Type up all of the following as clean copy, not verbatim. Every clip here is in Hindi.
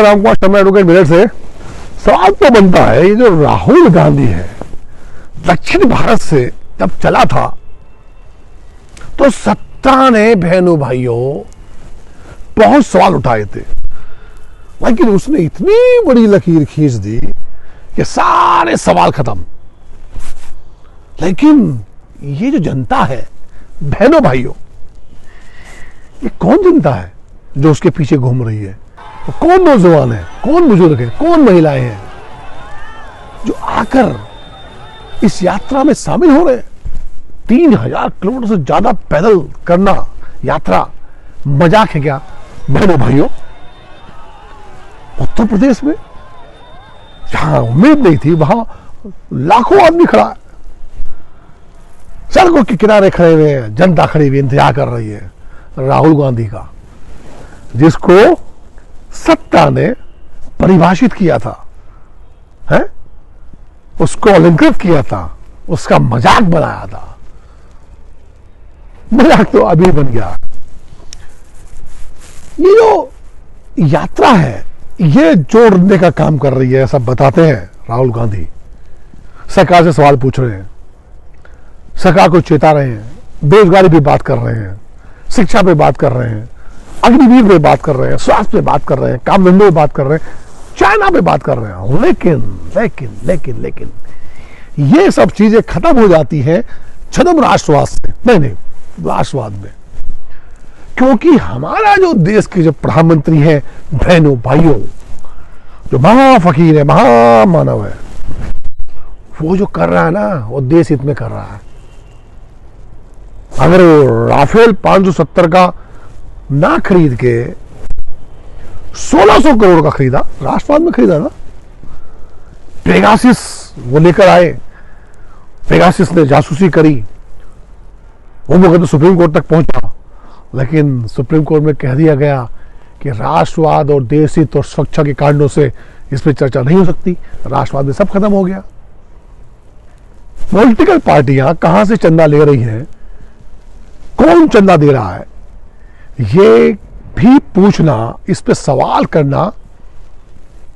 राम कुमार शर्मा एडवोकेट मेरठ से। सवाल तो बनता है, ये जो राहुल गांधी है दक्षिण भारत से जब चला था तो सत्ता ने बहनों भाइयों बहुत सवाल उठाए थे, लेकिन उसने इतनी बड़ी लकीर खींच दी कि सारे सवाल खत्म। लेकिन ये जो जनता है बहनों भाइयों, ये कौन जनता है जो उसके पीछे घूम रही है? तो कौन नौजवान है, कौन बुजुर्ग है, कौन महिलाएं हैं जो आकर इस यात्रा में शामिल हो रहे हैं? 3000 किलोमीटर से ज्यादा पैदल करना यात्रा मजाक है क्या बहनों भाइयों? उत्तर प्रदेश में जहां उम्मीद नहीं थी वहां लाखों आदमी खड़ा है, सड़कों के किनारे खड़े हुए हैं, जनता खड़ी हुई इंतजार कर रही है राहुल गांधी का, जिसको सत्ता ने परिभाषित किया था, है? उसको अलंकृत किया था, उसका मजाक बनाया था। मजाक तो अभी बन गया। ये जो यात्रा है ये जोड़ने का काम कर रही है, सब बताते हैं राहुल गांधी। सरकार से सवाल पूछ रहे हैं, सरकार को चेता रहे हैं, बेरोजगारी पे बात कर रहे हैं, शिक्षा पे बात कर रहे हैं, अग्निवीर पे बात कर रहे हैं, स्वास्थ्य पे बात कर रहे हैं, काम धंधों पे बात कर रहे हैं, चाइना पे बात कर रहे हैं। लेकिन लेकिन लेकिन लेकिन ये सब चीजें खत्म हो जाती हैं छद्म राष्ट्रवाद से, नहीं राष्ट्रवाद में। क्योंकि हमारा जो देश के जो प्रधानमंत्री है बहनों भाइयों, जो महाफकीर है, महामानव है, वो जो कर रहा है ना वो देश हित में कर रहा है। अगर वो राफेल 570 का ना खरीद के 1600 करोड़ का खरीदा, राष्ट्रवाद में खरीदा ना। पेगासिस वो लेकर आए, पेगासिस ने जासूसी करी, वो मुकदमा सुप्रीम कोर्ट तक पहुंचा, लेकिन सुप्रीम कोर्ट में कह दिया गया कि राष्ट्रवाद और देश हित और सुरक्षा के कारणों से इस पर चर्चा नहीं हो सकती। राष्ट्रवाद में सब खत्म हो गया। पॉलिटिकल पार्टियां कहां से चंदा ले रही हैं, कौन चंदा दे रहा है, ये भी पूछना, इस पे सवाल करना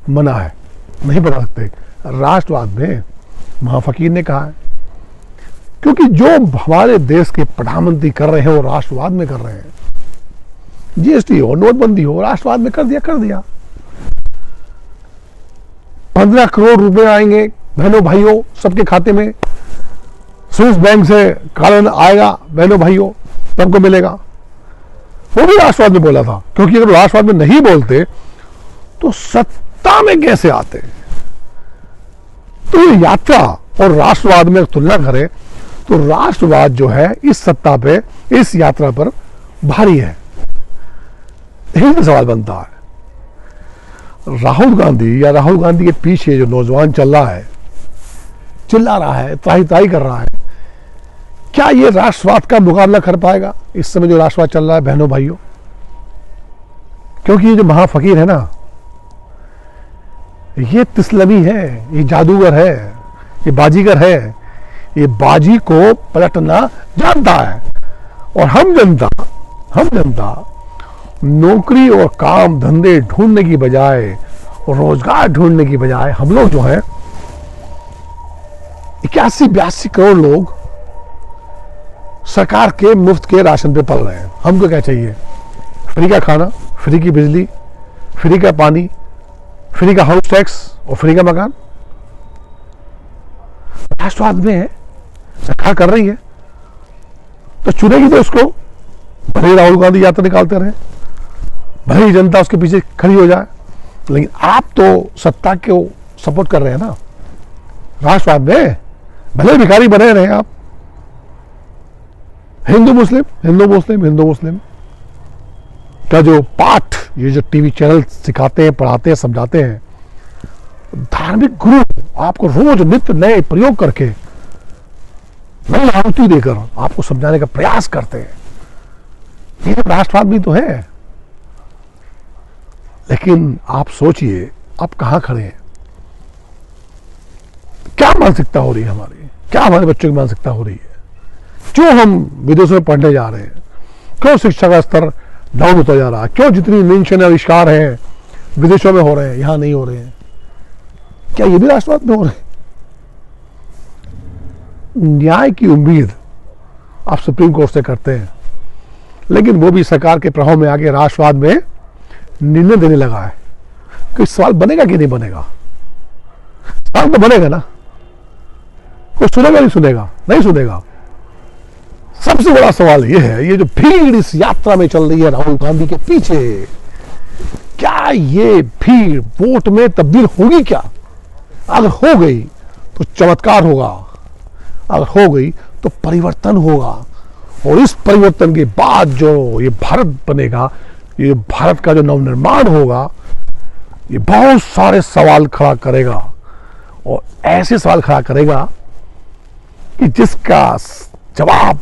मना है, नहीं बता सकते। राष्ट्रवाद में महाफकीर ने कहा है, क्योंकि जो हमारे देश के प्रधानमंत्री कर रहे हैं वो राष्ट्रवाद में कर रहे हैं। जीएसटी हो, नोटबंदी हो, राष्ट्रवाद में कर दिया। 15 करोड़ रुपए आएंगे बहनों भाइयों सबके खाते में, स्विस बैंक से कारण आएगा बहनों भाइयों, सबको मिलेगा। वो भी राष्ट्रवाद में बोला था, क्योंकि अगर राष्ट्रवाद में नहीं बोलते तो सत्ता में कैसे आते? तो ये यात्रा और राष्ट्रवाद में तुलना करें तो राष्ट्रवाद जो है इस सत्ता पे, इस यात्रा पर भारी है। यही तो सवाल बनता है। राहुल गांधी या राहुल गांधी के पीछे जो नौजवान चल रहा है, चिल्ला रहा है, त्राही कर रहा है, क्या ये राष्ट्रवाद का मुकाबला कर पाएगा इस समय जो राष्ट्रवाद चल रहा है बहनों भाइयों? क्योंकि ये जो महाफकीर है ना, ये तिस्लमी है, ये जादूगर है, ये बाजीगर है, ये बाजी को पलटना जानता है। और हम जनता नौकरी और काम धंधे ढूंढने की बजाय, रोजगार ढूंढने की बजाय, हम लोग जो है 81-82 करोड़ लोग सरकार के मुफ्त के राशन पे पल रहे हैं। हमको क्या चाहिए? फ्री का खाना, फ्री की बिजली, फ्री का पानी, फ्री का हाउस टैक्स और फ्री का मकान। राष्ट्रवाद में है, सरकार कर रही है तो चुनेगी तो उसको, भले राहुल गांधी यात्रा निकालते रहे, भले ही जनता उसके पीछे खड़ी हो जाए, लेकिन आप तो सत्ता को सपोर्ट कर रहे हैं ना राष्ट्रवाद में, भले भिखारी बने रहे आप। हिंदू मुस्लिम का जो पाठ ये जो टीवी चैनल सिखाते हैं, पढ़ाते हैं, समझाते हैं, धार्मिक गुरु आपको रोज नित्य नए प्रयोग करके, नई आहुति देकर आपको समझाने का प्रयास करते हैं। ये राष्ट्रवाद भी तो है। लेकिन आप सोचिए आप कहां खड़े हैं, क्या मानसिकता हो रही है हमारी, क्या हमारे बच्चों की मानसिकता हो रही है? क्यों हम विदेशों में पढ़ने जा रहे हैं? क्यों शिक्षा का स्तर डाउन होता जा रहा है? क्यों जितनी इन्वेंशन आविष्कार है, विदेशों में हो रहे हैं, यहां नहीं हो रहे हैं, क्या ये भी राष्ट्रवाद में हो रहे हैं? न्याय की उम्मीद आप सुप्रीम कोर्ट से करते हैं, लेकिन वो भी सरकार के प्रभाव में आके राष्ट्रवाद में निर्णय देने लगा है। कोई सवाल बनेगा कि नहीं बनेगा? सवाल तो बनेगा ना, कोई सुनेगा नहीं सुनेगा? नहीं सुनेगा। सबसे बड़ा सवाल यह है, ये जो भीड़ इस यात्रा में चल रही है राहुल गांधी के पीछे, क्या ये भीड़ वोट में तब्दील होगी क्या? अगर हो गई तो चमत्कार होगा, अगर हो गई तो परिवर्तन होगा, और इस परिवर्तन के बाद जो ये भारत बनेगा, ये भारत का जो नवनिर्माण होगा, ये बहुत सारे सवाल खड़ा करेगा, और ऐसे सवाल खड़ा करेगा कि जिसका जवाब